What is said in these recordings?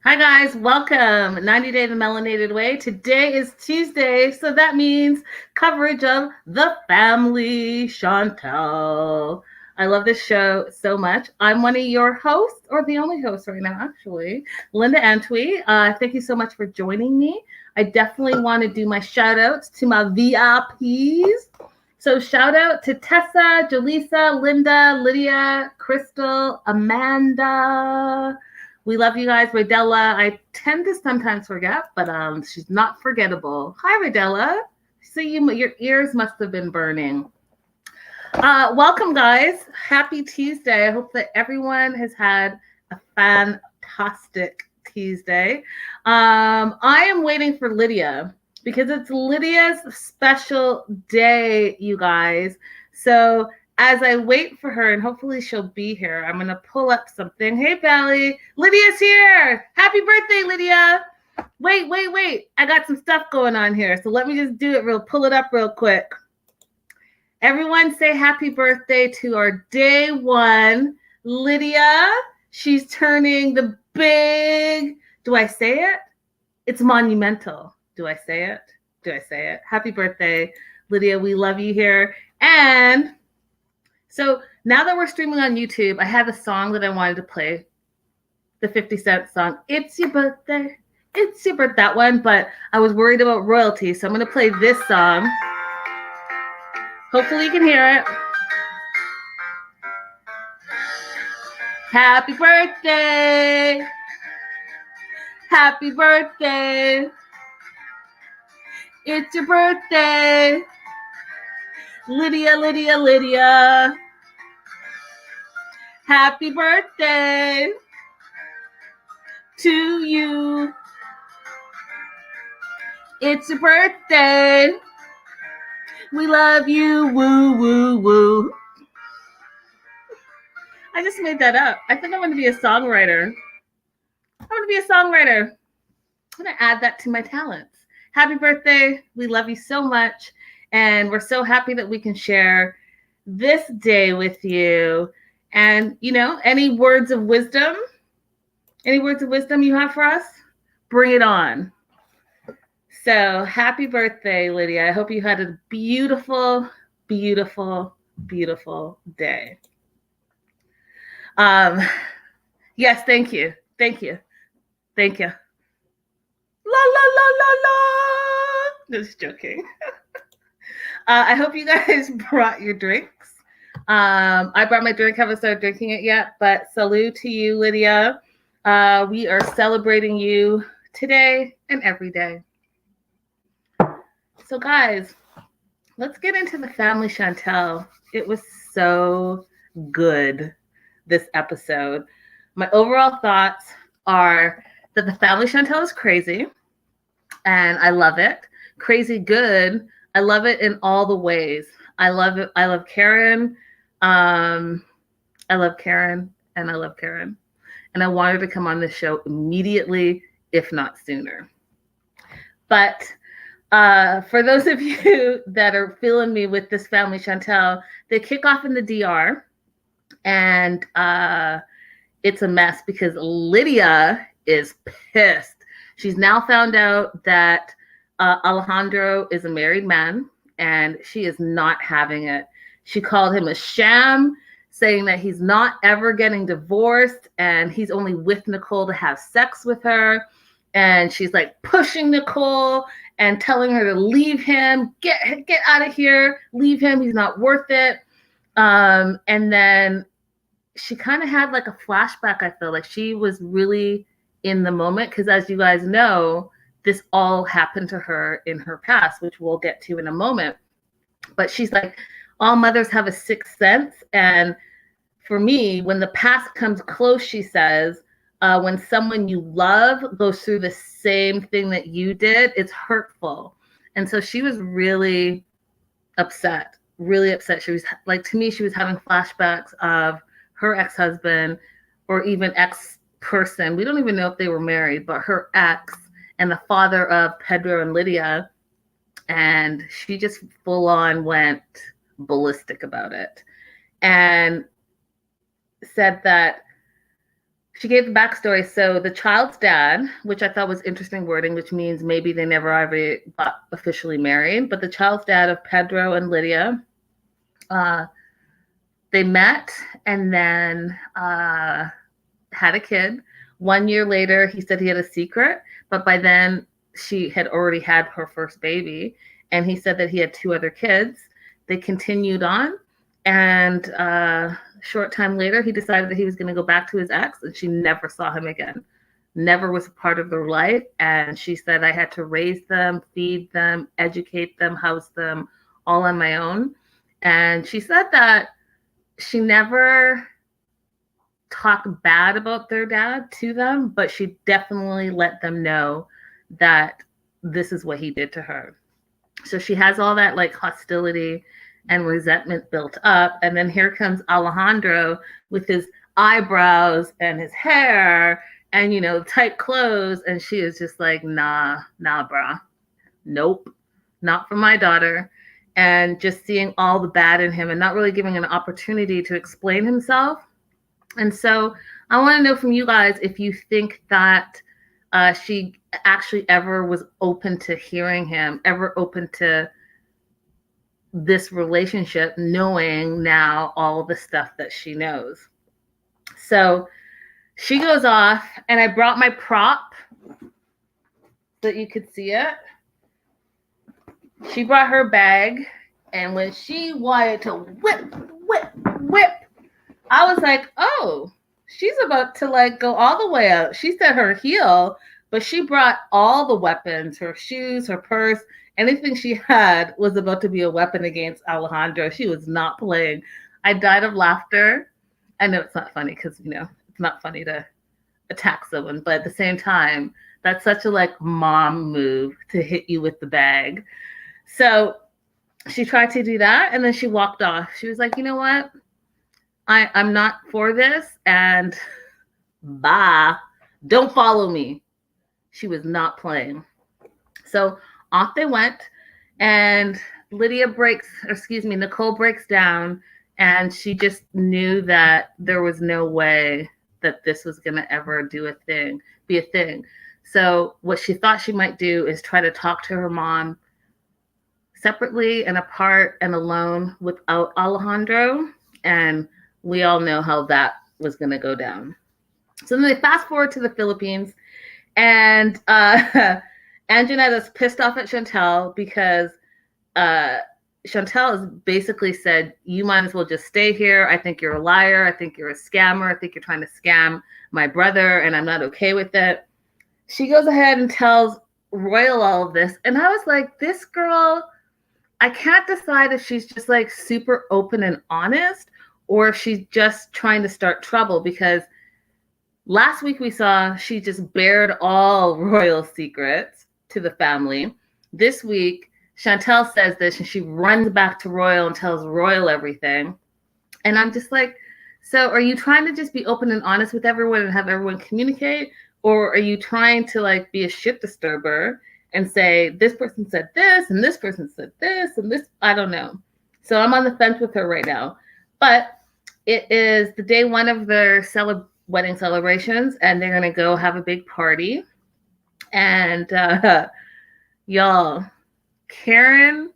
Hi guys, welcome. 90 Day the Melanated Way. Today is Tuesday, so that means coverage of The Family Chantel. I love this show so much. I'm one of your hosts, or the only host right now, actually, Linda Antwi. Thank you so much for joining me. I definitely want to do my shout outs to my VIPs. So shout out to Tessa, Jaleesa, Linda, Lydia, Crystal, Amanda. We love you guys. Radella, I tend to sometimes forget, but she's not forgettable. Hi, Radella. See you. Your ears must have been burning. Welcome, guys. Happy Tuesday. I hope that everyone has had a fantastic Tuesday. I am waiting for Lydia because it's Lydia's special day, you guys. So as I wait for her, and hopefully she'll be here, I'm going to pull up something. Hey, Valley. Lydia's here. Happy birthday, Lydia. Wait. I got some stuff going on here. So let me just pull it up real quick. Everyone say happy birthday to our day one, Lydia. She's turning the big, do I say it? It's monumental. Do I say it? Happy birthday, Lydia. We love you here. And so now that we're streaming on YouTube, I have a song that I wanted to play, the 50 Cent song, It's Your Birthday. It's your birthday, that one, but I was worried about royalty, so I'm going to play this song. Hopefully you can hear it. Happy birthday. Happy birthday. It's your birthday. Lydia. Happy birthday to you. It's your birthday. We love you. Woo. I just made that up. I think I'm going to be a songwriter. I'm going to add that to my talents. Happy birthday. We love you so much. And we're so happy that we can share this day with you. And, any words of wisdom you have for us? Bring it on. So happy birthday, Lydia. I hope you had a beautiful, beautiful, beautiful day. Yes, thank you. La. Just joking. I hope you guys brought your drinks. I brought my drink. Haven't started drinking it yet, but salute to you, Lydia. We are celebrating you today and every day. So, guys, let's get into the family Chantel. It was so good, this episode. My overall thoughts are that the family Chantel is crazy, and I love it. Crazy good. I love it in all the ways. I love it. I love Karen. I love Karen, and I love Karen. And I want her to come on the show immediately, if not sooner. But for those of you that are feeling me with this family Chantel, they kick off in the DR, and it's a mess because Lydia is pissed. She's now found out that Alejandro is a married man, and she is not having it. She called him a sham, saying that he's not ever getting divorced, and he's only with Nicole to have sex with her. And she's like pushing Nicole and telling her to leave him, get out of here, leave him, he's not worth it. And then she kind of had like a flashback. I feel like she was really in the moment because, as you guys know, this all happened to her in her past, which we'll get to in a moment. But she's like, all mothers have a sixth sense. And for me, when the past comes close, she says, when someone you love goes through the same thing that you did, it's hurtful. And so she was really upset. She was like, to me, she was having flashbacks of her ex-husband or even ex-person. We don't even know if they were married, but her ex and the father of Pedro and Lydia. And she just full on went ballistic about it and said that She gave the backstory. So the child's dad, which I thought was interesting wording, which means maybe they never ever got officially married, but the child's dad of Pedro and Lydia, they met and then had a kid. 1 year later, he said he had a secret, but by then she had already had her first baby. And he said that he had 2 other kids. They continued on. And short time later, he decided that he was going to go back to his ex, and she never saw him again. Never was a part of their life. And she said, I had to raise them, feed them, educate them, house them, all on my own. And she said that she never talked bad about their dad to them, but she definitely let them know that this is what he did to her. So she has all that like hostility and resentment built up. And then here comes Alejandro with his eyebrows and his hair and, you know, tight clothes. And she is just like, nah, brah. Nope, not for my daughter. And just seeing all the bad in him and not really giving an opportunity to explain himself. And so I want to know from you guys if you think that she actually ever was open to hearing him, ever open to this relationship, knowing now all the stuff that she knows. So she goes off, and I brought my prop so that you could see it. She brought her bag, and when she wanted to whip, I was like, oh, she's about to like go all the way out. She said her heel, but she brought all the weapons, her shoes, her purse, anything she had was about to be a weapon against Alejandro. She was not playing. I died of laughter. I know it's not funny because, you know, it's not funny to attack someone, but at the same time, that's such a like mom move to hit you with the bag. So she tried to do that, and then she walked off. She was like, you know what? I'm not for this, and bye. Don't follow me. She was not playing. So off they went, and Nicole breaks down, and she just knew that there was no way that this was going to ever be a thing. So what she thought she might do is try to talk to her mom separately and apart and alone without Alejandro, and we all know how that was going to go down. So then they fast forward to the Philippines, and Angenette is pissed off at Chantel because Chantel has basically said, you might as well just stay here. I think you're a liar. I think you're a scammer. I think you're trying to scam my brother, and I'm not okay with it. She goes ahead and tells Royal all of this, and I was like, this girl, I can't decide if she's just like super open and honest or if she's just trying to start trouble, because last week we saw she just bared all Royal secrets to the family. This week, Chantel says this and she runs back to Royal and tells Royal everything. And I'm just like, so are you trying to just be open and honest with everyone and have everyone communicate? Or are you trying to like be a shit disturber and say, this person said this and this person said this and this? I don't know. So I'm on the fence with her right now. But it is the day one of their wedding celebrations, and they're going to go have a big party. And y'all, Karen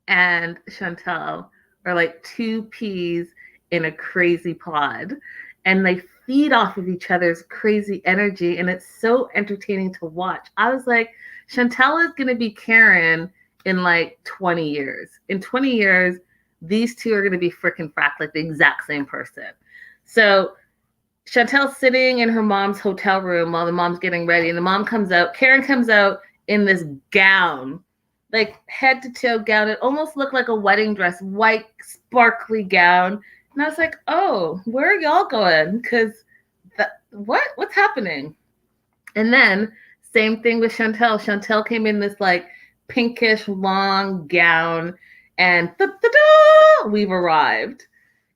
and Chantel are like two peas in a crazy pod, and they feed off of each other's crazy energy, and it's so entertaining to watch. I was like, Chantel is going to be Karen in like 20 years. In 20 years, these two are going to be freaking fracked, like the exact same person. So Chantel's sitting in her mom's hotel room while the mom's getting ready, and the mom comes out. Karen comes out in this gown, like head to toe gown. It almost looked like a wedding dress, white, sparkly gown. And I was like, oh, where are y'all going? Because what's happening? And then same thing with Chantel. Chantel came in this like pinkish long gown, and we've arrived.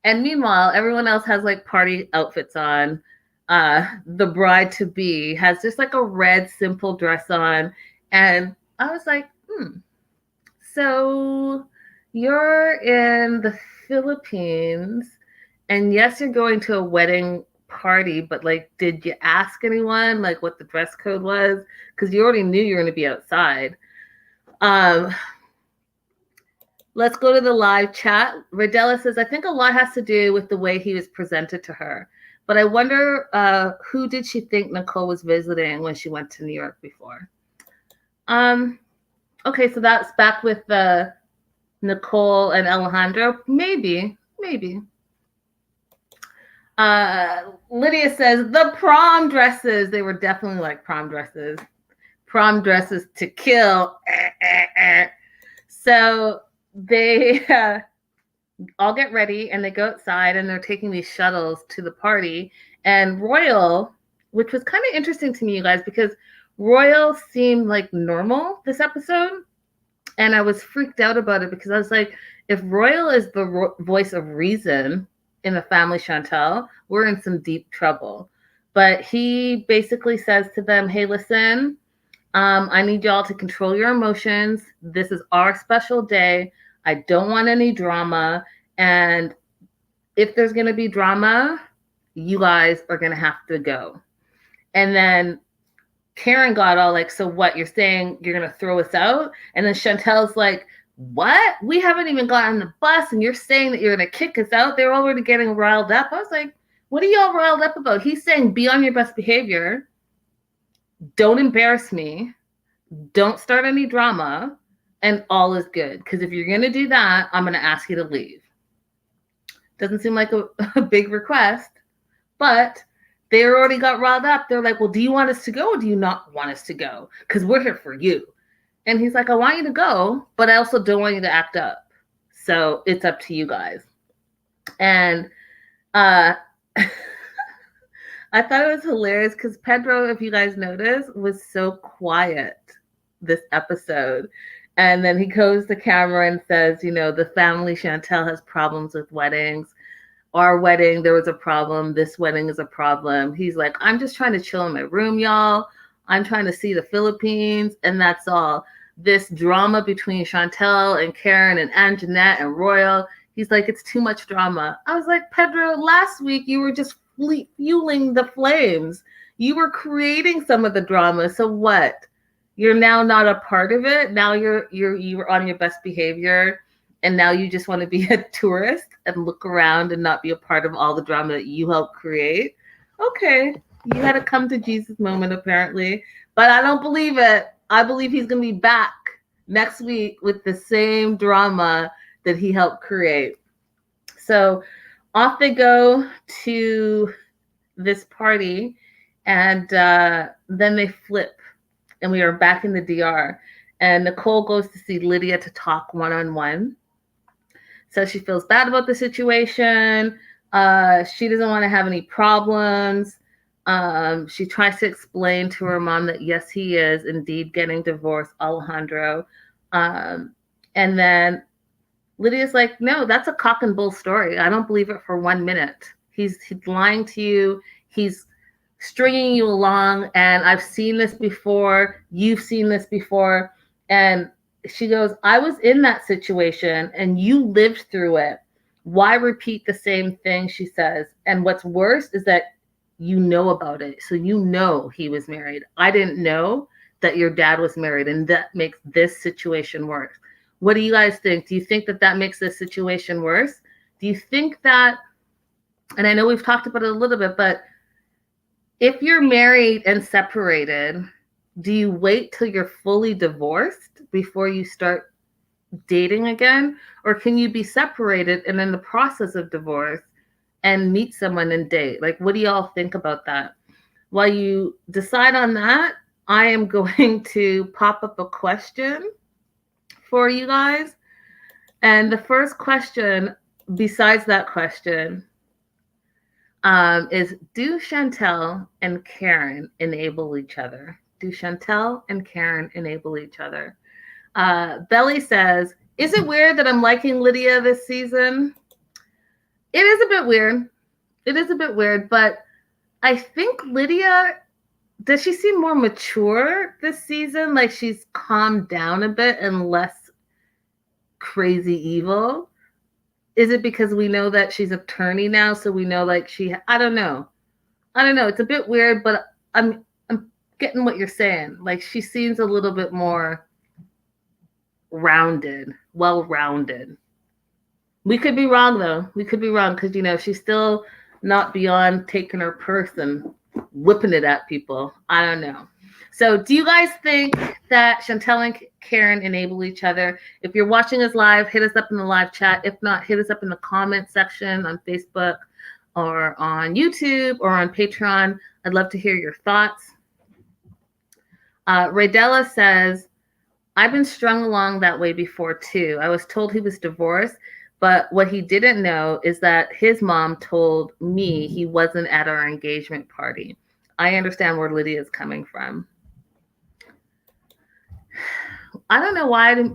And meanwhile, everyone else has like party outfits on. The bride to be has just like a red simple dress on. And I was like, so you're in the Philippines, and yes, you're going to a wedding party, but like, did you ask anyone like what the dress code was? Because you already knew you were going to be outside. Let's go to the live chat. Radella says, I think a lot has to do with the way he was presented to her. But I wonder who did she think Nicole was visiting when she went to New York before? Okay, so that's back with Nicole and Alejandro. Maybe. Lydia says, the prom dresses. They were definitely like prom dresses. Prom dresses to kill. So they all get ready and they go outside and they're taking these shuttles to the party. And Royal, which was kind of interesting to me, you guys, because Royal seemed like normal this episode. And I was freaked out about it because I was like, if Royal is the voice of reason in the family Chantel, we're in some deep trouble. But he basically says to them, hey, listen, I need y'all to control your emotions. This is our special day. I don't want any drama. And if there's going to be drama, you guys are going to have to go. And then Karen got all like, so what? You're saying you're going to throw us out? And then Chantel's like, what? We haven't even gotten on the bus and you're saying that you're going to kick us out? They're already getting riled up. I was like, what are y'all riled up about? He's saying be on your best behavior. Don't embarrass me. Don't start any drama. And all is good. Because if you're going to do that, I'm going to ask you to leave. Doesn't seem like a big request. But they already got riled up. They're like, well, do you want us to go or do you not want us to go? Because we're here for you. And he's like, I want you to go, but I also don't want you to act up. So it's up to you guys. And I thought it was hilarious because Pedro, if you guys notice, was so quiet this episode. And then he goes to camera and says, you know, the family Chantel has problems with weddings. Our wedding, there was a problem. This wedding is a problem. He's like, I'm just trying to chill in my room, y'all. I'm trying to see the Philippines, and that's all. This drama between Chantel and Karen and Angenette and Royal, he's like, it's too much drama. I was like, Pedro, last week you were just fueling the flames. You were creating some of the drama. So what? You're now not a part of it. Now you're on your best behavior, and now you just want to be a tourist and look around and not be a part of all the drama that you helped create. Okay, you had a come to Jesus moment apparently, but I don't believe it. I believe he's going to be back next week with the same drama that he helped create. So off they go to this party, and then they flip, and we are back in the DR. And Nicole goes to see Lydia to talk one-on-one. So she feels bad about the situation. She doesn't want to have any problems. She tries to explain to her mom that, yes, he is indeed getting divorced, Alejandro. And then Lydia's like, no, that's a cock and bull story. I don't believe it for 1 minute. He's lying to you. He's stringing you along. And I've seen this before. You've seen this before. And she goes, I was in that situation and you lived through it. Why repeat the same thing? She says. And what's worse is that you know about it. So you know he was married. I didn't know that your dad was married, and that makes this situation worse. What do you guys think? Do you think that that makes this situation worse? Do you think that, and I know we've talked about it a little bit, but if you're married and separated, do you wait till you're fully divorced before you start dating again? Or can you be separated and in the process of divorce and meet someone and date? Like, what do y'all think about that? While you decide on that, I am going to pop up a question for you guys. And the first question, besides that question, is, do Chantel and Karen enable each other? Do Chantel and Karen enable each other? Belly says, is it weird that I'm liking Lydia this season? It is a bit weird. It is a bit weird, but I think Lydia, does she seem more mature this season? Like she's calmed down a bit and less crazy evil? Is it because we know that she's an attorney now? So we know like I don't know. I don't know. It's a bit weird, but I'm getting what you're saying. Like she seems a little bit more rounded, well rounded. We could be wrong though. We could be wrong because she's still not beyond taking her purse and whipping it at people. I don't know. So, do you guys think that Chantel and Karen enable each other? If you're watching us live, hit us up in the live chat. If not, hit us up in the comment section on Facebook or on YouTube or on Patreon. I'd love to hear your thoughts. Raydella says, I've been strung along that way before too. I was told he was divorced, but what he didn't know is that his mom told me he wasn't at our engagement party. I understand where Lydia is coming from. I don't know why and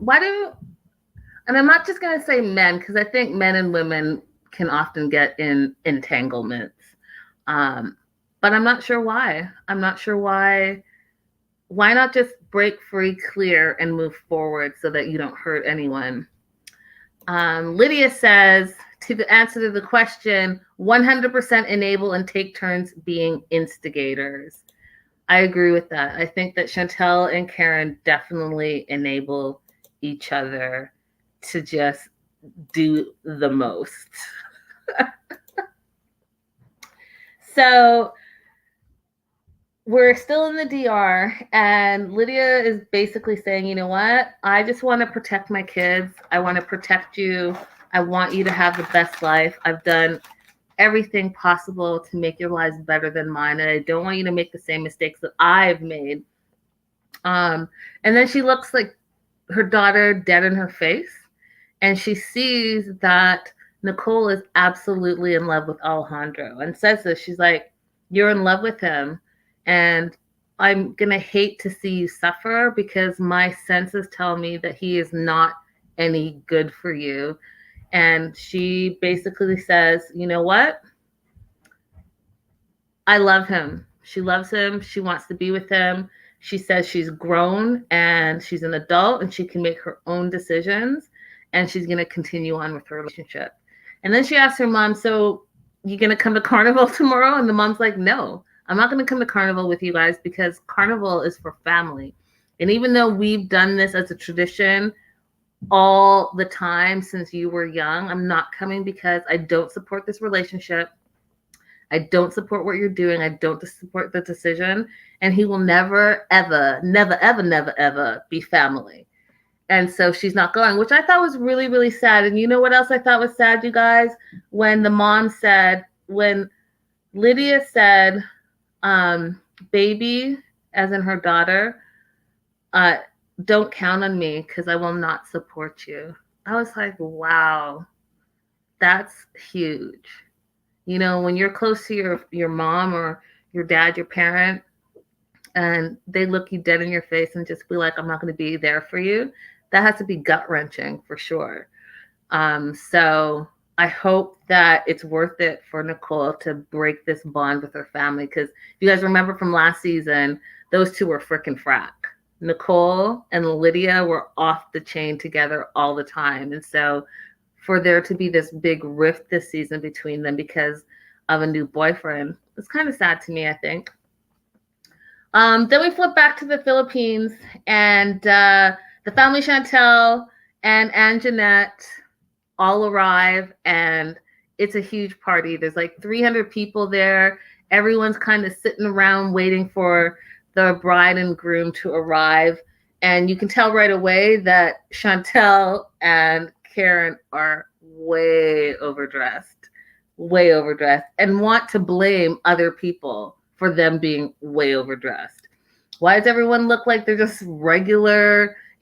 I'm not just going to say men, because I think men and women can often get in entanglements. But I'm not sure why. I'm not sure why. Why not just break free, clear, and move forward so that you don't hurt anyone? Lydia says, to the answer to the question, 100% enable and take turns being instigators. I agree with that. I think that Chantel and Karen definitely enable each other to just do the most. So we're still in the DR, and Lydia is basically saying, you know what? I just want to protect my kids. I want to protect you. I want you to have the best life. I've done everything possible to make your lives better than mine, and I don't want you to make the same mistakes that I've made. And then she looks like her daughter dead in her face, and she sees that Nicole is absolutely in love with Alejandro and says this. She's like, you're in love with him, and I'm gonna hate to see you suffer because my senses tell me that he is not any good for you. And she basically says, you know what? I love him. She loves him. She wants to be with him. She says she's grown and she's an adult and she can make her own decisions, and she's going to continue on with her relationship. And then she asks her mom, so you going to come to carnival tomorrow? And the mom's like, no, I'm not going to come to carnival with you guys because carnival is for family. And even though we've done this as a tradition all the time since you were young, I'm not coming because I don't support this relationship. I don't support what you're doing. I don't support the decision. And he will never, ever, never, ever, never, ever be family. And so she's not going, which I thought was really, really sad. And you know what else I thought was sad, you guys? When the mom said, when Lydia said, baby, as in her daughter, don't count on me because I will not support you. I was like, wow, that's huge. You know, when you're close to your mom or your dad, your parent, and they look you dead in your face and just be like, I'm not going to be there for you, that has to be gut-wrenching for sure. So I hope that it's worth it for Nicole to break this bond with her family, because if you guys remember from last season, those two were freaking frack. Nicole and Lydia were off the chain together all the time. And so for there to be this big rift this season between them because of a new boyfriend, it's kind of sad to me, I think. Then we flip back to the Philippines, and the family Chantel and Angenette all arrive, and it's a huge party. There's like 300 people there. Everyone's kind of sitting around waiting for the bride and groom to arrive. And you can tell right away that Chantel and Karen are way overdressed, and want to blame other people for them being way overdressed. Why does everyone look like they're just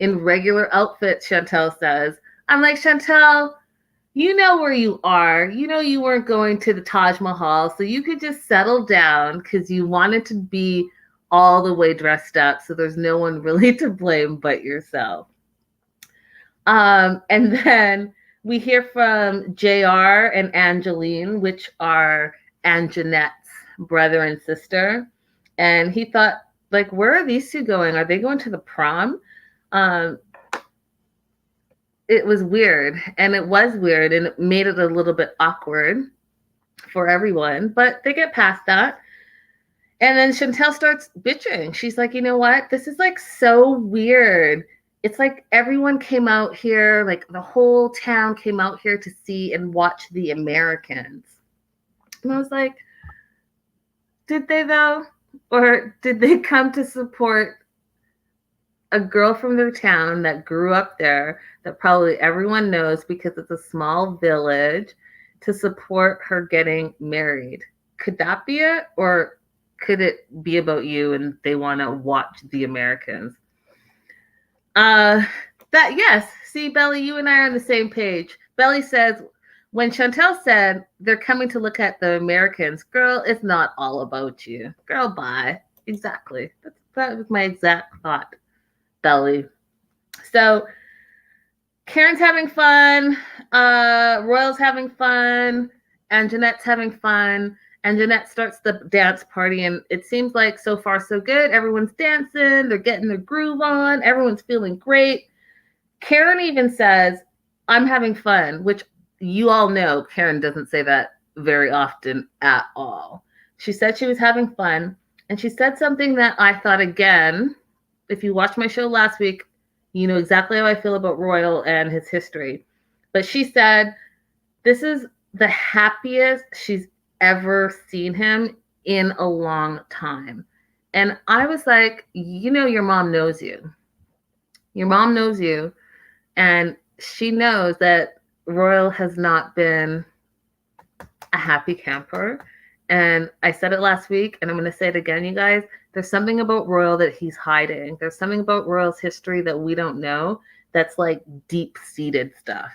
in regular outfits, Chantel says. I'm like, Chantel, you know where you are. You know you weren't going to the Taj Mahal, so you could just settle down because you wanted to be all the way dressed up, so there's no one really to blame but yourself. And then we hear from JR and Angeline, which are Angenette's brother and sister. And he thought, like, where are these two going? Are they going to the prom? It was weird, and it made it a little bit awkward for everyone, but they get past that. And then Chantel starts bitching. She's like, you know what? This is like so weird. It's like everyone came out here, like the whole town came out here to see and watch the Americans. And I was like, did they though? Or did they come to support a girl from their town that grew up there that probably everyone knows because it's a small village to support her getting married? Could that be it? Or could it be about you and they want to watch the Americans? That yes. See, Belly, you and I are on the same page. Belly says when Chantel said they're coming to look at the Americans, girl, it's not all about you. Girl, bye. Exactly. That was my exact thought, Belly. So Karen's having fun. Royal's having fun. Angenette's having fun. Angenette starts the dance party, and it seems like so far so good. Everyone's dancing. They're getting their groove on. Everyone's feeling great. Karen even says, I'm having fun, which you all know Karen doesn't say that very often at all. She said she was having fun, and she said something that I thought, again, if you watched my show last week, you know exactly how I feel about Royal and his history. But she said, this is the happiest she's ever seen him in a long time. And I was like, you know, your mom knows you. Your mom knows you. And she knows that Royal has not been a happy camper. And I said it last week, and I'm going to say it again, you guys. There's something about Royal that he's hiding. There's something about Royal's history that we don't know that's like deep-seated stuff.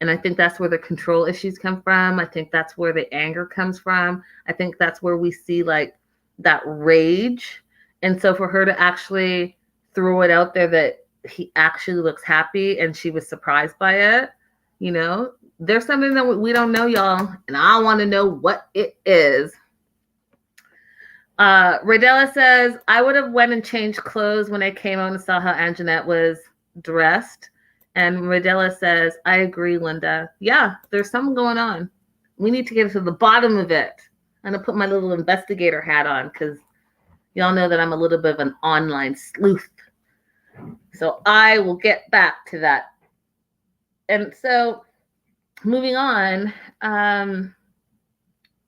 And I think that's where the control issues come from. I think that's where the anger comes from. I think that's where we see like that rage. And so for her to actually throw it out there that he actually looks happy and she was surprised by it, you know, there's something that we don't know, y'all. And I want to know what it is. Radella says, I would have went and changed clothes when I came out and saw how Angenette was dressed. And Radella says, I agree, Linda. Yeah, there's something going on. We need to get to the bottom of it. I'm going to put my little investigator hat on because y'all know that I'm a little bit of an online sleuth. So I will get back to that. And so moving on,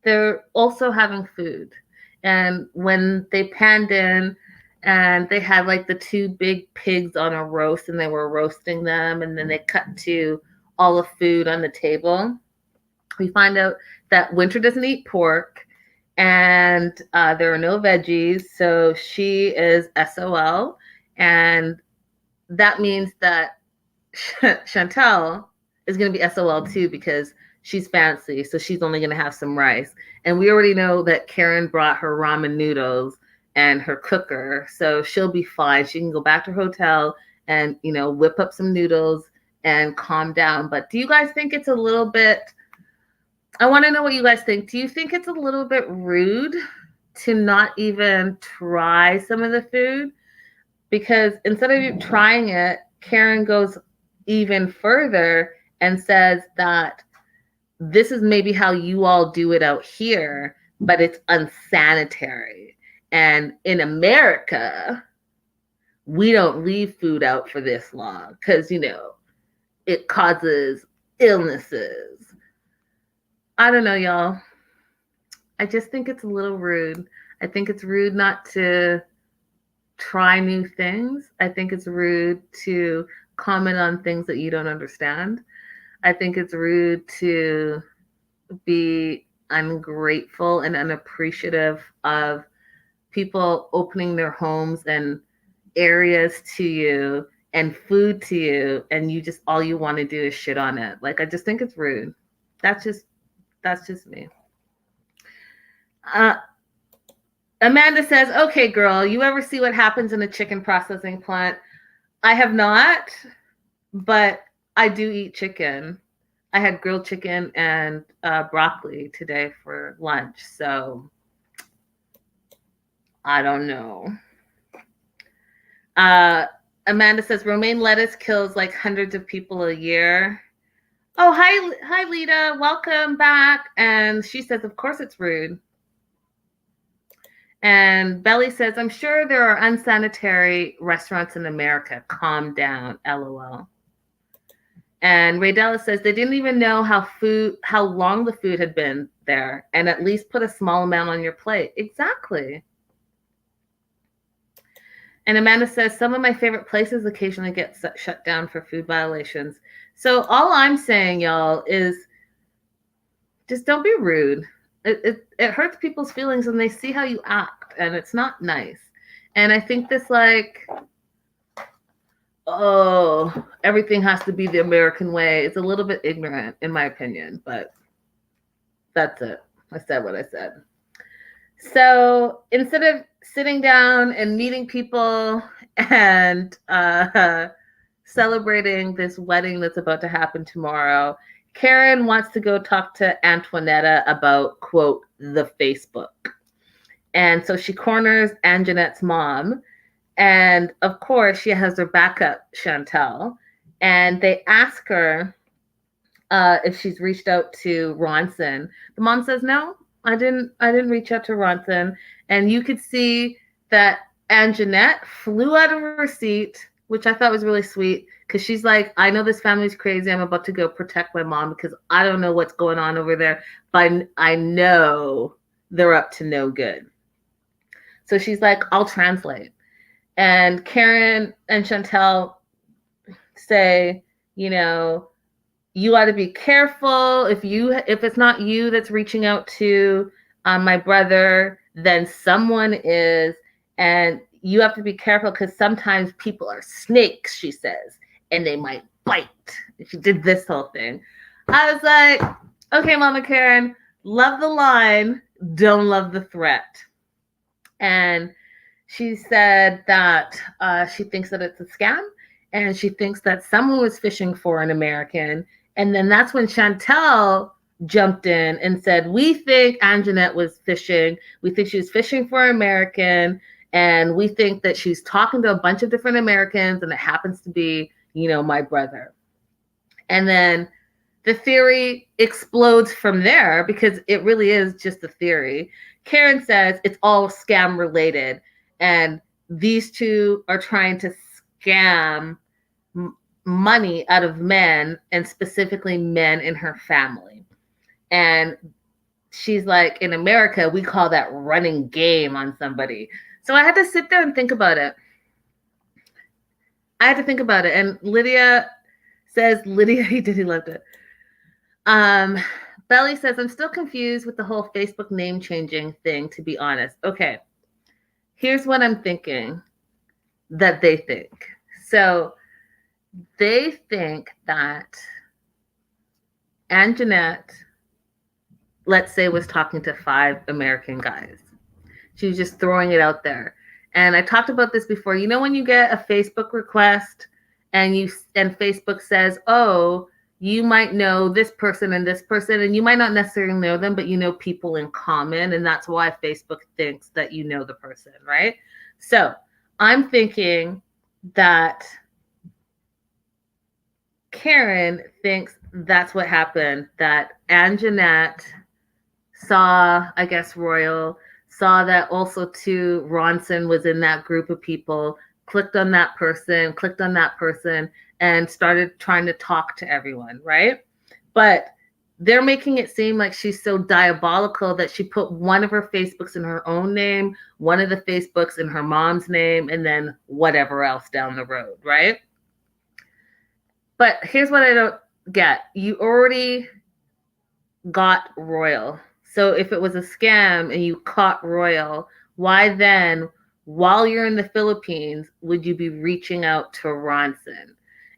they're also having food. And when they panned in and they had like the two big pigs on a roast and they were roasting them, and then they cut to all the food on the table, we find out that Winter doesn't eat pork and there are no veggies. So she is SOL. And that means that Chantel is going to be SOL too because she's fancy. So she's only going to have some rice. And we already know that Karen brought her ramen noodles and her cooker. So she'll be fine. She can go back to her hotel and, you know, whip up some noodles and calm down. But do you guys think it's a little bit, I want to know what you guys think. Do you think it's a little bit rude to not even try some of the food? Because instead of you trying it, Karen goes even further and says that this is maybe how you all do it out here, but it's unsanitary. And in America, we don't leave food out for this long because, you know, it causes illnesses. I don't know, y'all. I just think it's a little rude. I think it's rude not to try new things. I think it's rude to comment on things that you don't understand. I think it's rude to be ungrateful and unappreciative of people opening their homes and areas to you and food to you, and you just all you want to do is shit on it. Like, I just think it's rude. That's just me. Amanda says, okay, girl, you ever see what happens in a chicken processing plant? I have not, but I do eat chicken. I had grilled chicken and broccoli today for lunch, so I don't know. Amanda says, romaine lettuce kills like hundreds of people a year. Oh, hi, Lita. Welcome back. And she says, of course it's rude. And Belly says, I'm sure there are unsanitary restaurants in America. Calm down, LOL. And Raydella says they didn't even know how long the food had been there, and at least put a small amount on your plate. Exactly. And Amanda says, some of my favorite places occasionally get shut down for food violations. So all I'm saying, y'all, is just don't be rude. It hurts people's feelings when they see how you act, and it's not nice. And I think this, like, oh, everything has to be the American way. It's a little bit ignorant, in my opinion, but that's it. I said what I said. So instead of sitting down and meeting people and celebrating this wedding that's about to happen tomorrow, Karen wants to go talk to Antoinetta about, quote, the Facebook. And so she corners Angenette's mom. And of course, she has her backup, Chantel. And they ask her if she's reached out to Ronson. The mom says, no, I didn't reach out to Ronson. And you could see that Angenette flew out of her seat, which I thought was really sweet, because she's like, I know this family's crazy. I'm about to go protect my mom because I don't know what's going on over there, but I know they're up to no good. So she's like, I'll translate. And Karen and Chantel say, you know, you ought to be careful. If it's not you that's reaching out to my brother, then someone is. And you have to be careful because sometimes people are snakes, she says, and they might bite. She did this whole thing. I was like, okay, Mama Karen, love the line, don't love the threat. And she said that she thinks that it's a scam, and she thinks that someone was fishing for an American. And then that's when Chantel jumped in and said, we think Angenette was fishing. We think she was fishing for an American. And we think that she's talking to a bunch of different Americans, and it happens to be, you know, my brother. And then the theory explodes from there because it really is just a theory. Karen says it's all scam related, and these two are trying to scam money out of men, and specifically men in her family. And she's like, in America, we call that running game on somebody. So I had to sit there and think about it. And Lydia says, he loved it. Belly says, I'm still confused with the whole Facebook name changing thing, to be honest. Okay, here's what I'm thinking that they think. So they think that Angenette, let's say, was talking to 5 American guys. She was just throwing it out there. And I talked about this before. You know, when you get a Facebook request and Facebook says, oh, you might know this person, and you might not necessarily know them, but you know people in common. And that's why Facebook thinks that you know the person, right? So I'm thinking that Karen thinks that's what happened, that Angenette saw, I guess, Royal, saw that also too Ronson was in that group of people, clicked on that person, and started trying to talk to everyone, right? But they're making it seem like she's so diabolical that she put one of her Facebooks in her own name, one of the Facebooks in her mom's name, and then whatever else down the road, right? But here's what I don't get. You already got Royal. So if it was a scam and you caught Royal, why then, while you're in the Philippines, would you be reaching out to Ronson?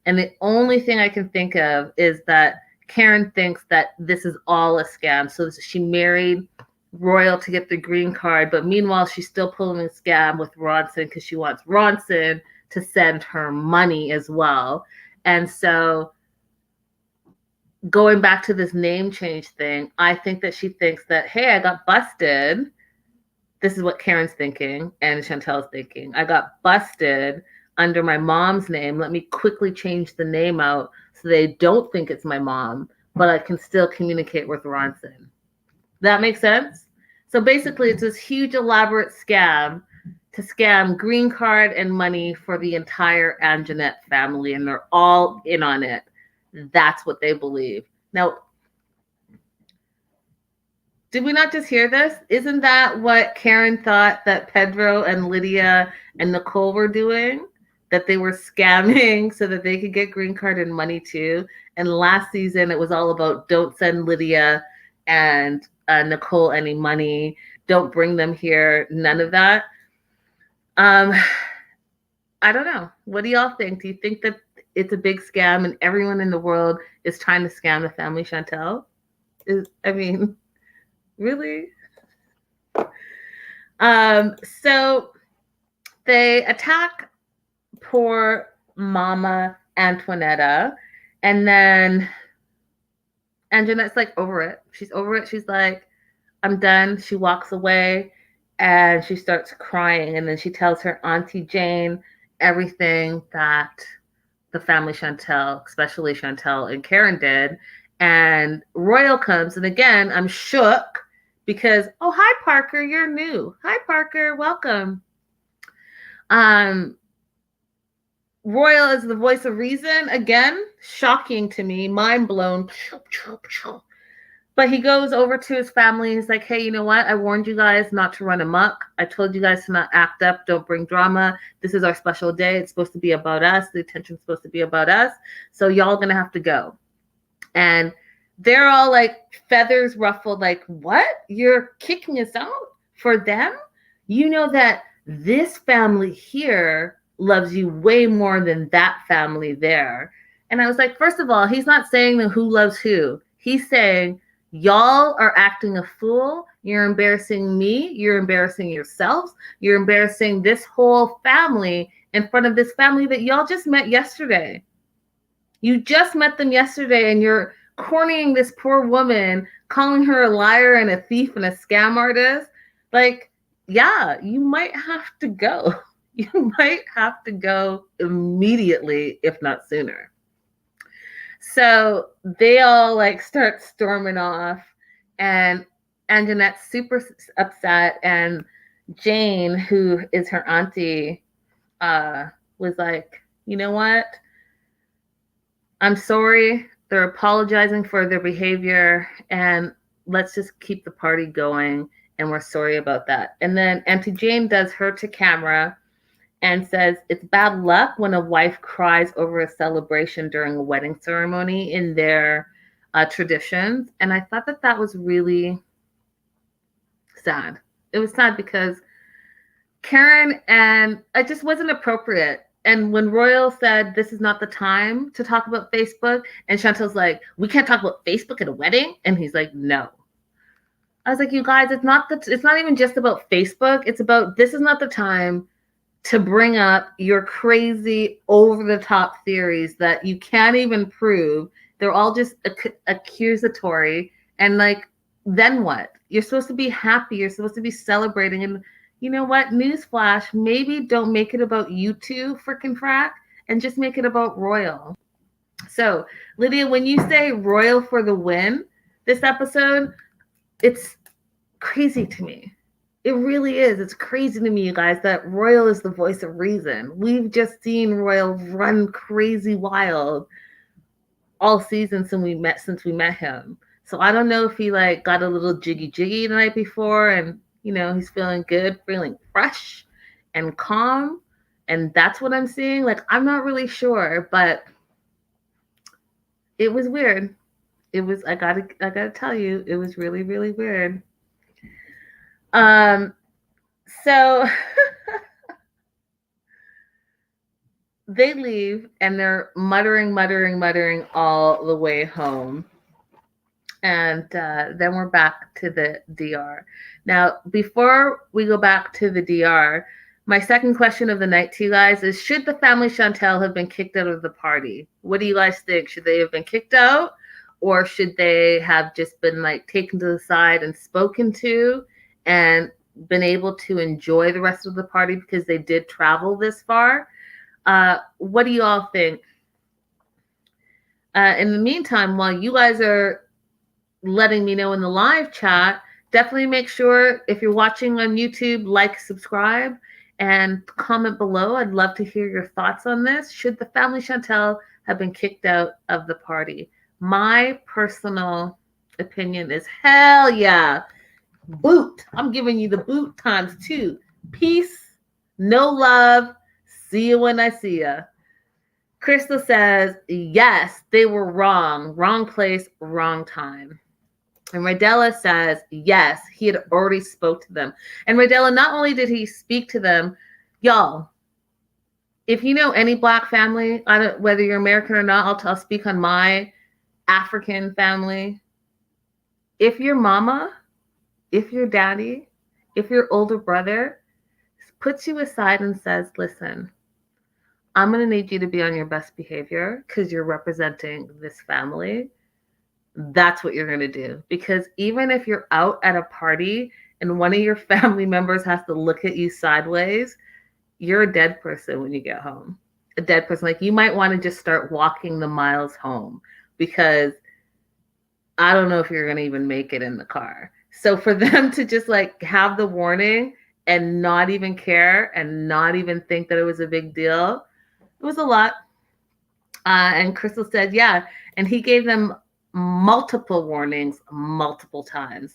And the only thing I can think of is that Karen thinks that this is all a scam. So she married Royal to get the green card, but meanwhile, she's still pulling a scam with Ronson because she wants Ronson to send her money as well. And so going back to this name change thing, I think that she thinks that, hey, I got busted. This is what Karen's thinking and Chantel's thinking. I got busted under my mom's name. Let me quickly change the name out so they don't think it's my mom, but I can still communicate with Ronson. That makes sense? So basically, it's this huge elaborate scam to scam green card and money for the entire Angenette family, and they're all in on it. That's what they believe. Now, did we not just hear this? Isn't that what Karen thought that Pedro and Lydia and Nicole were doing? That they were scamming so that they could get green card and money too. And last season, it was all about don't send Lydia and Nicole any money. Don't bring them here. None of that. I don't know. What do y'all think? Do you think that it's a big scam and everyone in the world is trying to scam the family Chantel? I mean, really? So they attack poor Mama Antoinetta, and then Angenette's like over it. She's over it. She's like, I'm done. She walks away and she starts crying, and then she tells her Auntie Jane everything that the family Chantel, especially Chantel and Karen did. And Royal comes, and again, I'm shook because, oh, hi, Parker, you're new. Hi, Parker, welcome. Royal is the voice of reason. Again, shocking to me, mind blown. But he goes over to his family. He's like, hey, you know what? I warned you guys not to run amok. I told you guys to not act up. Don't bring drama. This is our special day. It's supposed to be about us. The attention's supposed to be about us. So y'all going to have to go. And they're all like feathers ruffled, like, what? You're kicking us out for them? You know that this family here loves you way more than that family there. And I was like, first of all, he's not saying that who loves who. He's saying, y'all are acting a fool. You're embarrassing me. You're embarrassing yourselves. You're embarrassing this whole family in front of this family that y'all just met yesterday. You just met them yesterday, and you're cornering this poor woman, calling her a liar and a thief and a scam artist. Like, yeah, you might have to go. You might have to go immediately, if not sooner. So they all like start storming off, and Angenette's super upset, and Jane, who is her auntie, was like, you know what? I'm sorry. They're apologizing for their behavior, and let's just keep the party going, and we're sorry about that. And then Auntie Jane does her to camera and says it's bad luck when a wife cries over a celebration during a wedding ceremony in their traditions. And I thought that that was really sad. It was sad because Karen and it just wasn't appropriate. And when Royal said this is not the time to talk about Facebook, and Chantel's like, we can't talk about Facebook at a wedding, and he's like, no. I was like, you guys, it's not even just about Facebook. It's about this is not the time to bring up your crazy over-the-top theories that you can't even prove. They're all just accusatory. And like, then what? You're supposed to be happy. You're supposed to be celebrating. And you know what? Newsflash, maybe don't make it about you two, frickin' frack, and just make it about Royal. So, Lydia, when you say Royal for the win this episode, it's crazy to me. It really is. It's crazy to me, you guys, that Royal is the voice of reason. We've just seen Royal run crazy wild all season since we met him. So I don't know if he like got a little jiggy the night before, and you know he's feeling good, feeling fresh and calm, and that's what I'm seeing. Like I'm not really sure, but it was weird. It was. I gotta tell you, it was really weird. So they leave and they're muttering all the way home. And then we're back to the DR. Now, before we go back to the DR, my second question of the night to you guys is, should the family Chantel have been kicked out of the party? What do you guys think? Should they have been kicked out? Or should they have just been like taken to the side and spoken to and been able to enjoy the rest of the party because they did travel this far? What do you all think? In the meantime, while you guys are letting me know in the live chat, Definitely make sure if you're watching on YouTube, like, subscribe, and comment below. I'd love to hear your thoughts on this. Should the family Chantel have been kicked out of the party? My personal opinion is hell yeah. Boot. I'm giving you the boot times two. Peace, no love. See you when I see ya. Crystal says, yes, they were wrong. Wrong place, wrong time. And Rydella says, yes, he had already spoke to them. And Rydella, not only did he speak to them, y'all, if you know any Black family, whether you're American or not, I'll speak on my African family. If your mama, if your daddy, if your older brother puts you aside and says, listen, I'm going to need you to be on your best behavior because you're representing this family, that's what you're going to do. Because even if you're out at a party and one of your family members has to look at you sideways, you're a dead person when you get home. A dead person. Like, you might want to just start walking the miles home because I don't know if you're going to even make it in the car. So for them to just like have the warning and not even care and not even think that it was a big deal, it was a lot. And Crystal said, yeah. And he gave them multiple warnings multiple times.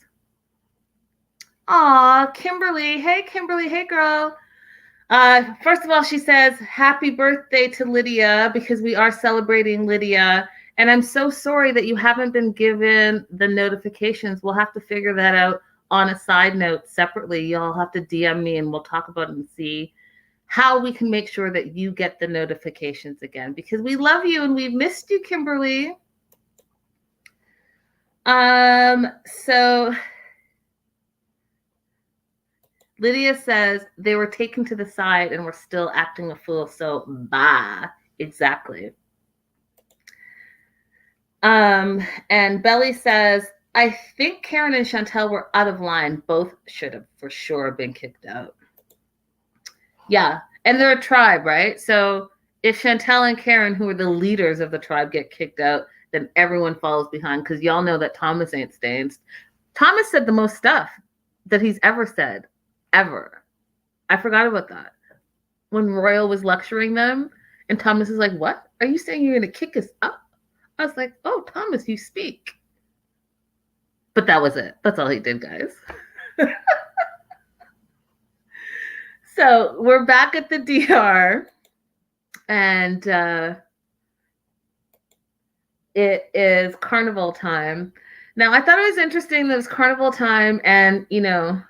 Aw, Kimberly. Hey, Kimberly. Hey, girl. First of all, she says, happy birthday to Lydia because we are celebrating Lydia. And I'm so sorry that you haven't been given the notifications. We'll have to figure that out on a side note separately. Y'all have to DM me and we'll talk about it and see how we can make sure that you get the notifications again because we love you and we've missed you, Kimberly. So Lydia says they were taken to the side and were still acting a fool. So bye. Exactly. And Belly says, I think Karen and Chantel were out of line. Both should have for sure been kicked out. Yeah. And they're a tribe, right? So if Chantel and Karen, who are the leaders of the tribe, get kicked out, then everyone follows behind because y'all know that Thomas ain't staying. Thomas said the most stuff that he's ever said, ever. I forgot about that. When Royal was lecturing them, and Thomas is like, what? Are you saying you're going to kick us up? I was like, oh, Thomas, you speak. But that was it. That's all he did, guys. So we're back at the DR, and it is carnival time. Now, I thought it was interesting that it was carnival time, and, you know,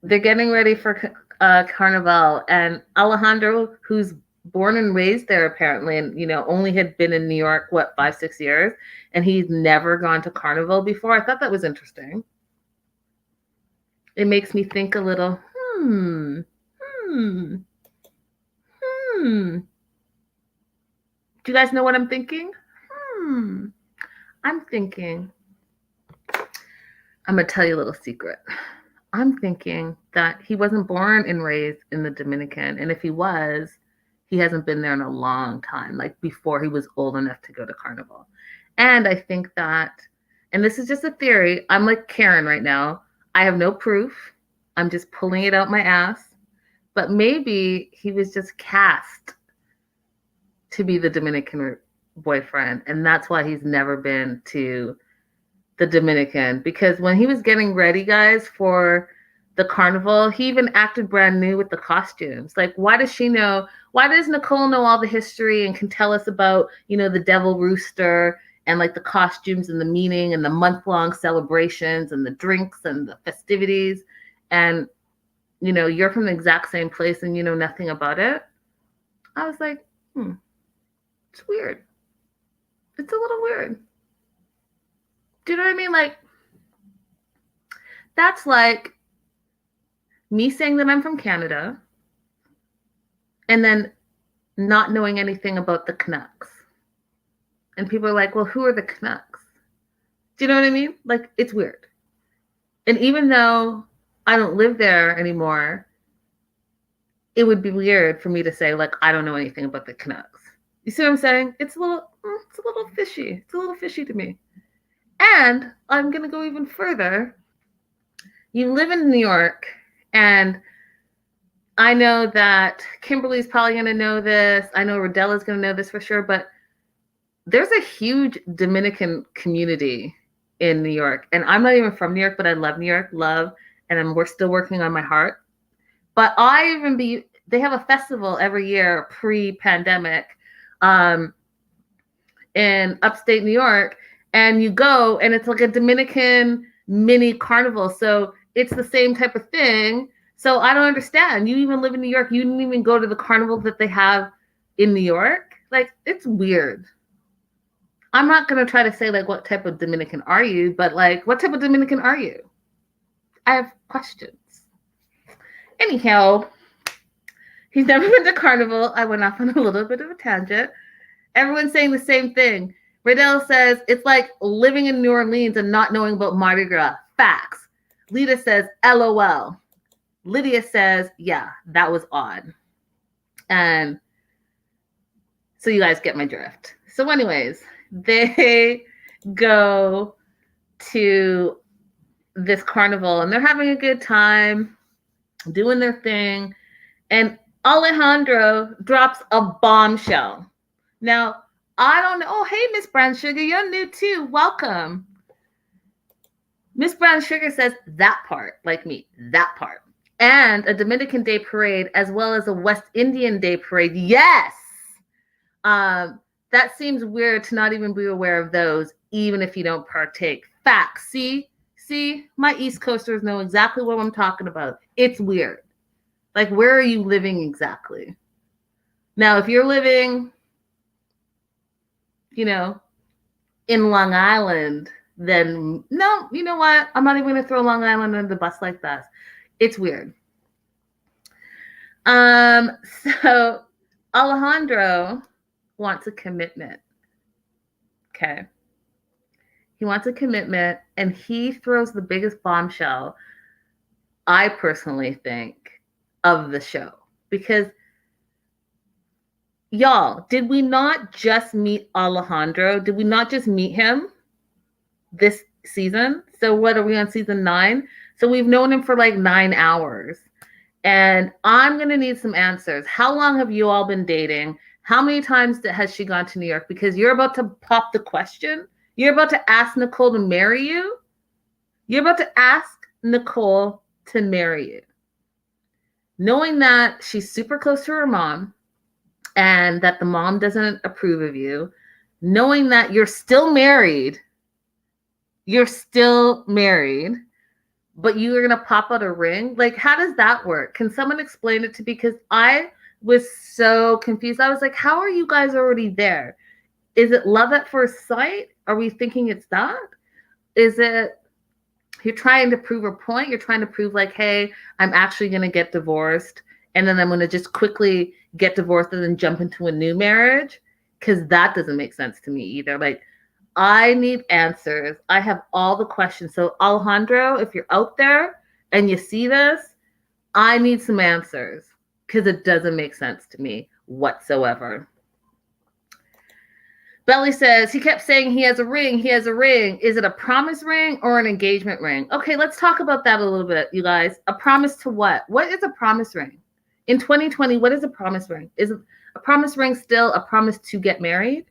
they're getting ready for carnival, and Alejandro, who's born and raised there apparently, and, you know, only had been in New York, 5-6 years, and he's never gone to carnival before. I thought that was interesting. It makes me think a little, Do you guys know what I'm thinking? I'm thinking, I'm going to tell you a little secret. I'm thinking that he wasn't born and raised in the Dominican. And if he was, he hasn't been there in a long time, like before he was old enough to go to carnival. And I think that, and this is just a theory, I'm like Karen right now. I have no proof. I'm just pulling it out my ass. But maybe he was just cast to be the Dominican boyfriend. And that's why he's never been to the Dominican. Because when he was getting ready, guys, for the carnival, he even acted brand new with the costumes. Like, why does she know? Why does Nicole know all the history and can tell us about, you know, the devil rooster and like the costumes and the meaning and the month-long celebrations and the drinks and the festivities? And, you know, you're from the exact same place and you know nothing about it. I was like, it's weird. It's a little weird. Do you know what I mean? Like, that's like me saying that I'm from Canada and then not knowing anything about the Canucks. And people are like, well, who are the Canucks? Do you know what I mean? Like, it's weird. And even though I don't live there anymore, it would be weird for me to say, like, I don't know anything about the Canucks. You see what I'm saying? It's a little fishy. It's a little fishy to me. And I'm going to go even further. You live in New York, and I know that Kimberly's probably going to know this. I know Rodella's going to know this for sure, but there's a huge Dominican community in New York. And I'm not even from New York, but I love New York, and we're still working on my heart. But they have a festival every year pre-pandemic in upstate New York, and you go, and it's like a Dominican mini carnival. So it's the same type of thing. So I don't understand. You even live in New York. You didn't even go to the carnival that they have in New York. Like, it's weird. I'm not going to try to say, like, what type of Dominican are you, but, like, what type of Dominican are you? I have questions. Anyhow, he's never been to carnival. I went off on a little bit of a tangent. Everyone's saying the same thing. Riddell says, it's like living in New Orleans and not knowing about Mardi Gras. Facts. Lita says, LOL. Lydia says, yeah, that was odd. And so you guys get my drift. So anyways, they go to this carnival and they're having a good time, doing their thing. And Alejandro drops a bombshell. Now, I don't know. Oh, hey, Miss Brown Sugar, you're new too. Welcome. Miss Brown Sugar says that part, like me, that part. And a Dominican Day parade, as well as a West Indian Day parade. Yes. That seems weird to not even be aware of those, even if you don't partake. Facts. See, my East Coasters know exactly what I'm talking about. It's weird. Like, where are you living exactly? Now, if you're living, in Long Island, then no, you know what? I'm not even going to throw Long Island under the bus like that. It's weird. So Alejandro wants a commitment. Okay. He wants a commitment, and he throws the biggest bombshell, I personally think, of the show. Because, y'all, did we not just meet Alejandro? Did we not just meet him this season? So what are we on season 9? So we've known him for like 9 hours. And I'm going to need some answers. How long have you all been dating? How many times has she gone to New York? Because you're about to pop the question. You're about to ask Nicole to marry you. You're about to ask Nicole to marry you. Knowing that she's super close to her mom and that the mom doesn't approve of you. Knowing that you're still married. But you are going to pop out a ring? Like, how does that work? Can someone explain it to me? Because I was so confused. I was like, how are you guys already there? Is it love at first sight? Are we thinking it's that? Is it you're trying to prove a point? You're trying to prove like, hey, I'm actually going to get divorced. And then I'm going to just quickly get divorced and then jump into a new marriage? Because that doesn't make sense to me either. Like, I need answers. I have all the questions. So Alejandro, if you're out there and you see this, I need some answers because it doesn't make sense to me whatsoever. Belly says, he kept saying he has a ring. Is it a promise ring or an engagement ring? Okay, let's talk about that a little bit, you guys. A promise to what? What is a promise ring? In 2020, what is a promise ring? Is a promise ring still a promise to get married?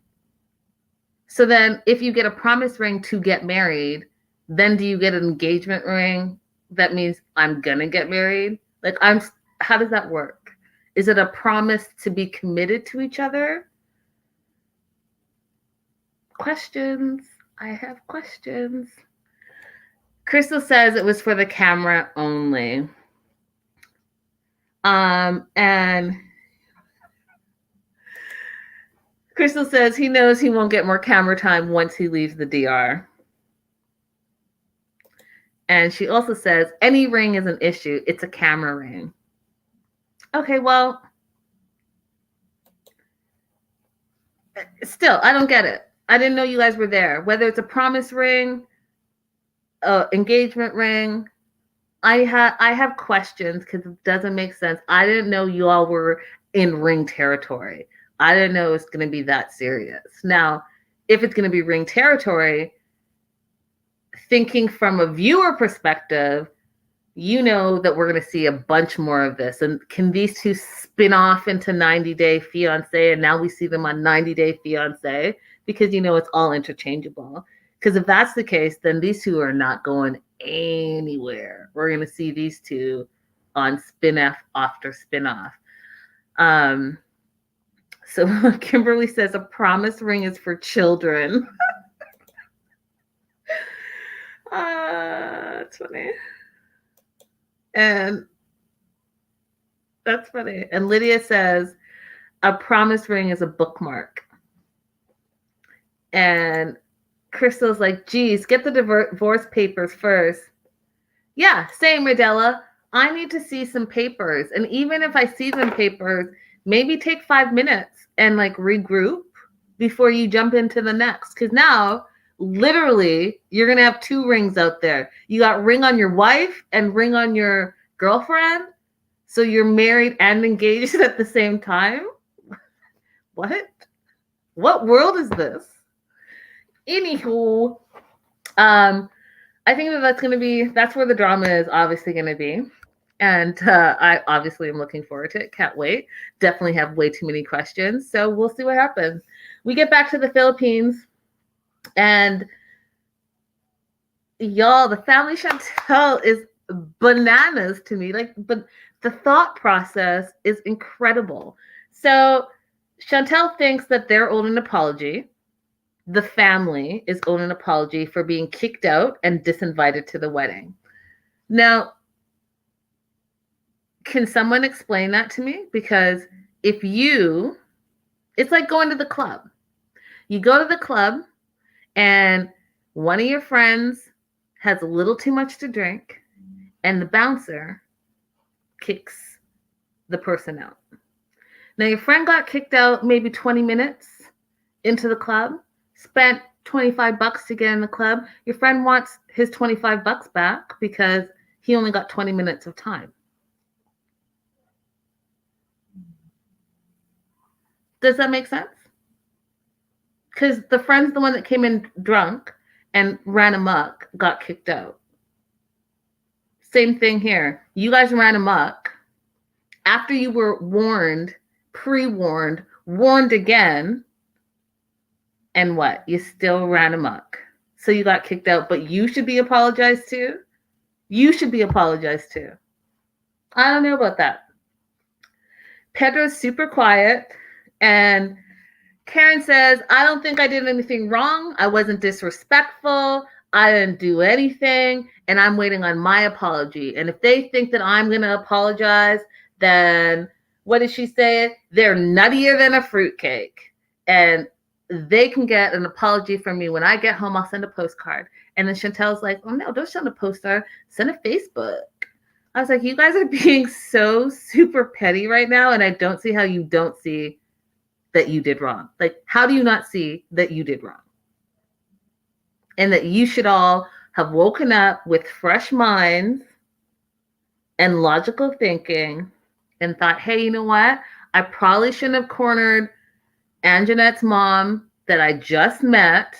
So then if you get a promise ring to get married, then do you get an engagement ring? That means I'm going to get married. Like, how does that work? Is it a promise to be committed to each other? Questions. I have questions. Crystal says it was for the camera only. And Crystal says he knows he won't get more camera time once he leaves the DR. And she also says any ring is an issue. It's a camera ring. Okay, well, still, I don't get it. I didn't know you guys were there. Whether it's a promise ring, engagement ring, I have questions because it doesn't make sense. I didn't know you all were in ring territory. I didn't know it was going to be that serious. Now, if it's going to be ring territory, thinking from a viewer perspective, you know that we're going to see a bunch more of this. And can these two spin off into 90 Day Fiancé? And now we see them on 90 Day Fiancé because, you know, it's all interchangeable. Because if that's the case, then these two are not going anywhere. We're going to see these two on spin-off after spin-off. So Kimberly says a promise ring is for children. That's funny. And that's funny. And Lydia says a promise ring is a bookmark. And Crystal's like, geez, get the divorce papers first. Yeah, same, Rodella. I need to see some papers. And even if I see some papers, maybe take 5 minutes and like regroup before you jump into the next. Because now, literally, you're going to have 2 rings out there. You got ring on your wife and ring on your girlfriend. So you're married and engaged at the same time? What? What world is this? Anywho, I think that's where the drama is obviously going to be. And I obviously am looking forward to it. Can't wait. Definitely have way too many questions. So we'll see what happens. We get back to the Philippines. And y'all, the family Chantel is bananas to me. But the thought process is incredible. So Chantel thinks that they're owed an apology. The family is owed an apology for being kicked out and disinvited to the wedding. Now, can someone explain that to me? Because it's like going to the club. You go to the club and one of your friends has a little too much to drink and the bouncer kicks the person out. Now, your friend got kicked out maybe 20 minutes into the club, spent $25 to get in the club. Your friend wants his $25 back because he only got 20 minutes of time. Does that make sense? Because the friend's the one that came in drunk and ran amok, got kicked out. Same thing here. You guys ran amok after you were warned, pre-warned, warned again, and what? You still ran amok. So you got kicked out, but you should be apologized to? You should be apologized to. I don't know about that. Pedro's super quiet, and Karen says, I don't think I did anything wrong. I wasn't disrespectful. I didn't do anything, and I'm waiting on my apology. And if they think that I'm going to apologize, then what did she say? They're nuttier than a fruitcake. And they can get an apology from me. When I get home, I'll send a postcard. And then Chantel's like, oh, no, don't send a postcard. Send a Facebook. I was like, you guys are being so super petty right now, and I don't see how you don't see that you did wrong. Like, how do you not see that you did wrong? And that you should all have woken up with fresh minds and logical thinking and thought, hey, you know what? I probably shouldn't have cornered Angenette's mom that I just met,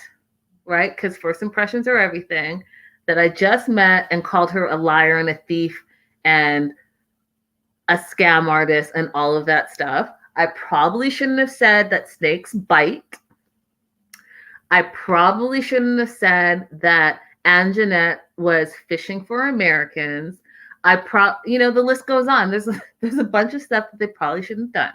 right? Because first impressions are everything, that I just met and called her a liar and a thief and a scam artist and all of that stuff. I probably shouldn't have said that snakes bite. I probably shouldn't have said that Angenette was fishing for Americans. The list goes on. There's a bunch of stuff that they probably shouldn't have done.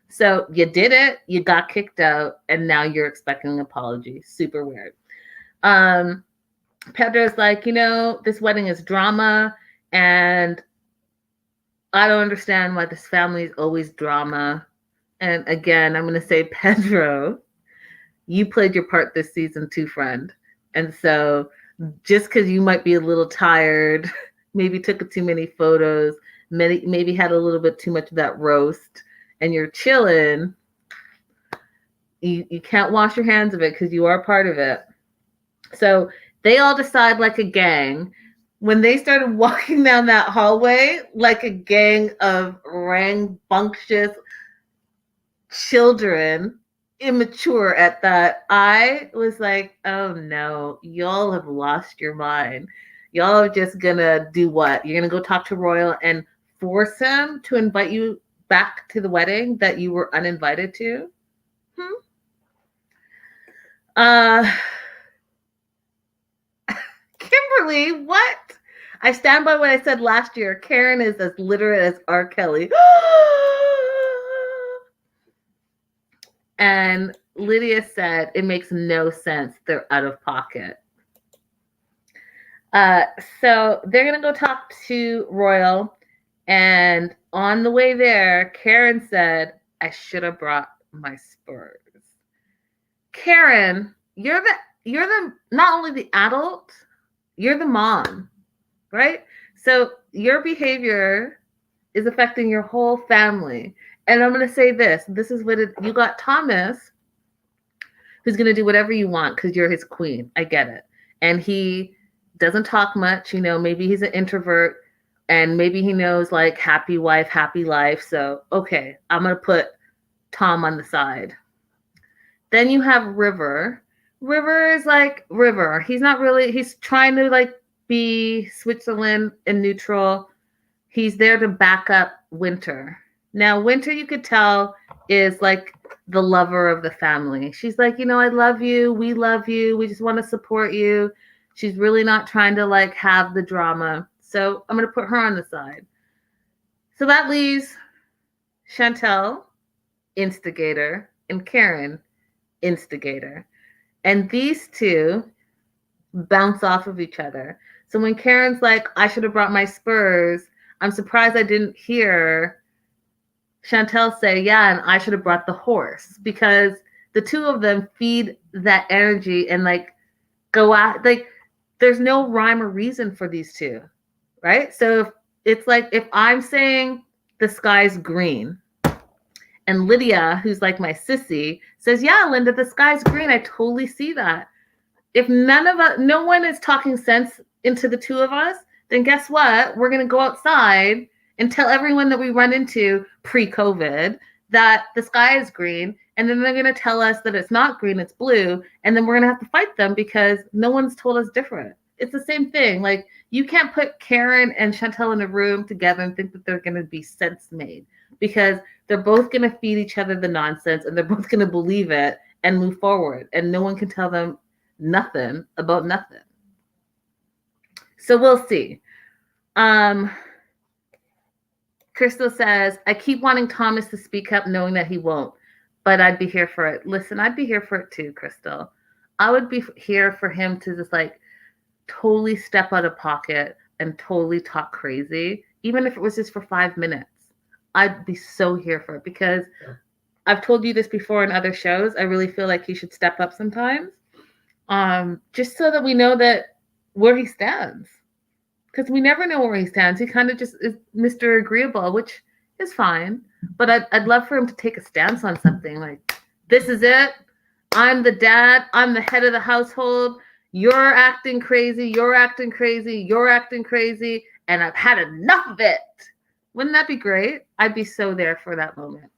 So you did it, you got kicked out, and now you're expecting an apology. Super weird. Pedro's like, this wedding is drama, and I don't understand why this family is always drama. And again, I'm going to say, Pedro, you played your part this season too, friend. And so just because you might be a little tired, maybe took too many photos, maybe had a little bit too much of that roast, and you're chilling, you can't wash your hands of it because you are part of it. So they all decide like a gang. When they started walking down that hallway like a gang of rambunctious children, immature at that. I was like, oh no, y'all have lost your mind. Y'all are just gonna do what? You're gonna go talk to Royal and force him to invite you back to the wedding that you were uninvited to? Uh, Kimberly, what? I stand by what I said last year. Karen is as literate as R. Kelly. And Lydia said, it makes no sense. They're out of pocket. So they're going to go talk to Royal. And on the way there, Karen said, I should have brought my spurs. Karen, you're the not only the adult, you're the mom, right? So your behavior is affecting your whole family. And I'm going to say this. This is what you got Thomas, who's going to do whatever you want because you're his queen. I get it. And he doesn't talk much. You know, maybe he's an introvert and maybe he knows like happy wife, happy life. So, okay, I'm going to put Tom on the side. Then you have River. River is like River. He's not really, he's trying to like be Switzerland and neutral. He's there to back up Winter. Now, Winter, you could tell, is like the lover of the family. She's like, you know, I love you. We love you. We just want to support you. She's really not trying to like have the drama. So I'm going to put her on the side. So that leaves Chantel, instigator, and Karen, instigator. And these two bounce off of each other. So when Karen's like, I should have brought my spurs, I'm surprised I didn't hear Chantel say, yeah, and I should have brought the horse, because the two of them feed that energy and like go out. Like there's no rhyme or reason for these two, right? So if, it's like if I'm saying the sky's green and Lydia, who's like my sissy, says, yeah, Linda, the sky's green. I totally see that. If no one is talking sense into the two of us, then guess what? We're going to go outside and tell everyone that we run into pre-COVID that the sky is green. And then they're going to tell us that it's not green, it's blue. And then we're going to have to fight them because no one's told us different. It's the same thing. Like you can't put Karen and Chantel in a room together and think that they're going to be sense made, because they're both going to feed each other the nonsense and they're both going to believe it and move forward. And no one can tell them nothing about nothing. So we'll see. Crystal says, I keep wanting Thomas to speak up knowing that he won't, but I'd be here for it. Listen, I'd be here for it too, Crystal. I would be here for him to just like totally step out of pocket and totally talk crazy, even if it was just for 5 minutes. I'd be so here for it, because I've told you this before in other shows. I really feel like he should step up sometimes, just so that we know that where he stands. Because we never know where he stands. He kind of just is Mr. Agreeable, which is fine. But I'd love for him to take a stance on something like, this is it. I'm the dad. I'm the head of the household. You're acting crazy. You're acting crazy. You're acting crazy. And I've had enough of it. Wouldn't that be great? I'd be so there for that moment.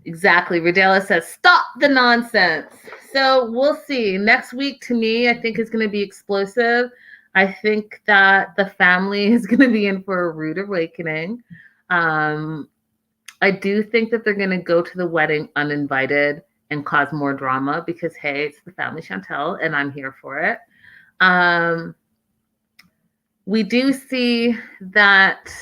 Exactly. Radela says, stop the nonsense. So we'll see. Next week, to me, I think is going to be explosive. I think that the family is going to be in for a rude awakening. I do think that they're going to go to the wedding uninvited and cause more drama because, hey, it's the family Chantel, and I'm here for it. We do see that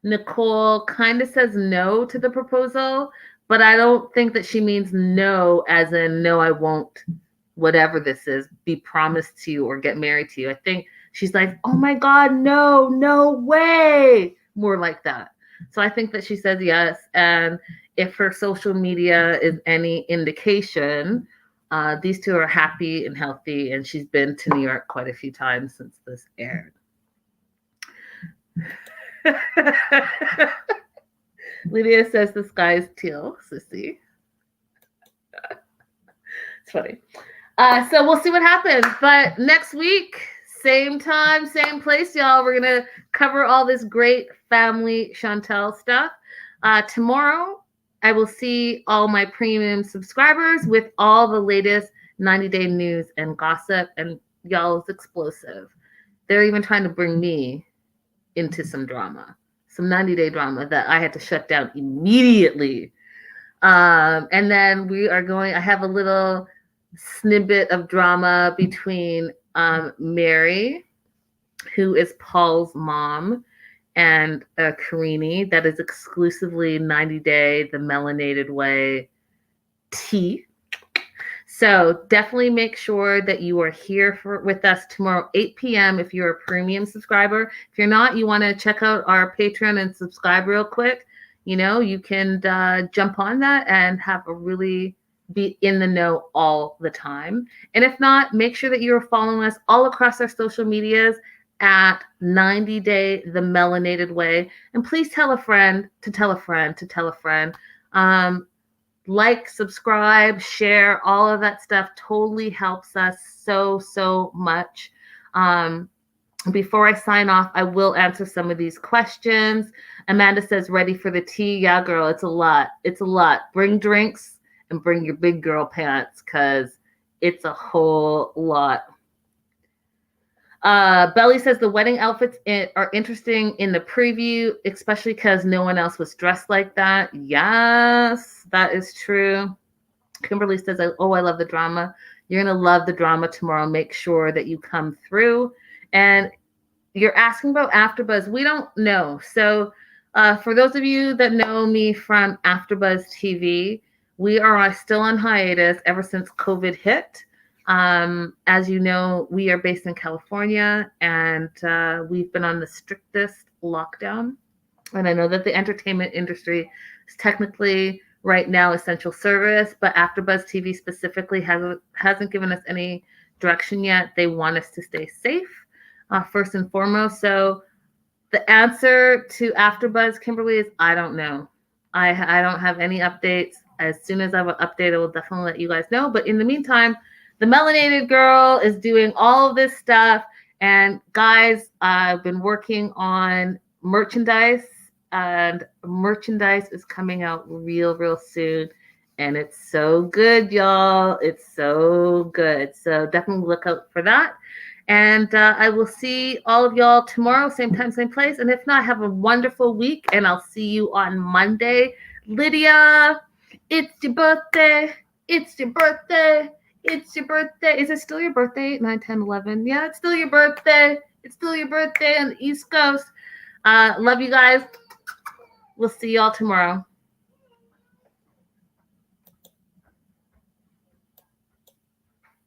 Nicole kind of says no to the proposal, but I don't think that she means no as in, no, I won't, whatever this is, be promised to you or get married to you. I think she's like, oh my God, no, no way. More like that. So I think that she says yes. And if her social media is any indication, these two are happy and healthy, and she's been to New York quite a few times since this aired. Lydia says the sky is teal, sissy. It's funny. So we'll see what happens. But next week, same time, same place, y'all. We're going to cover all this great family Chantel stuff. Tomorrow, I will see all my premium subscribers with all the latest 90-day news and gossip, and y'all is explosive. They're even trying to bring me into some drama, some 90-day drama that I had to shut down immediately. And then I have a little snippet of drama between Mary, who is Paul's mom, and Karini, that is exclusively 90-day, the melanated way tea. So definitely make sure that you are here with us tomorrow, 8 p.m. if you're a premium subscriber. If you're not, you want to check out our Patreon and subscribe real quick. You can jump on that and be in the know all the time. And if not, make sure that you're following us all across our social medias at 90-day the melanated way. And please tell a friend to tell a friend to tell a friend. Like, subscribe, share, all of that stuff totally helps us so much. Before I sign off, I will answer some of these questions. Amanda says, ready for the tea? Yeah, girl, it's a lot. It's a lot. Bring drinks and bring your big girl pants because it's a whole lot. Belly says the wedding outfits are interesting in the preview, especially because no one else was dressed like that. Yes, that is true. Kimberly says, oh, I love the drama. You're going to love the drama tomorrow. Make sure that you come through. And you're asking about AfterBuzz. We don't know. So for those of you that know me from AfterBuzz TV, we are still on hiatus ever since COVID hit. As you know, we are based in California, and we've been on the strictest lockdown. And I know that the entertainment industry is technically right now essential service, but AfterBuzz TV specifically hasn't given us any direction yet. They want us to stay safe, first and foremost. So the answer to AfterBuzz, Kimberly, is I don't know. I don't have any updates. As soon as I have an update, I will definitely let you guys know. But in the meantime, the Melanated Girl is doing all of this stuff. And guys, I've been working on merchandise, and merchandise is coming out real soon. And it's so good, y'all. It's so good. So definitely look out for that. And I will see all of y'all tomorrow, same time, same place. And if not, have a wonderful week. And I'll see you on Monday. Lydia, it's your birthday. It's your birthday. It's your birthday. Is it still your birthday? 9, 10, 11. Yeah, it's still your birthday. It's still your birthday on the East Coast. Love you guys. We'll see y'all tomorrow.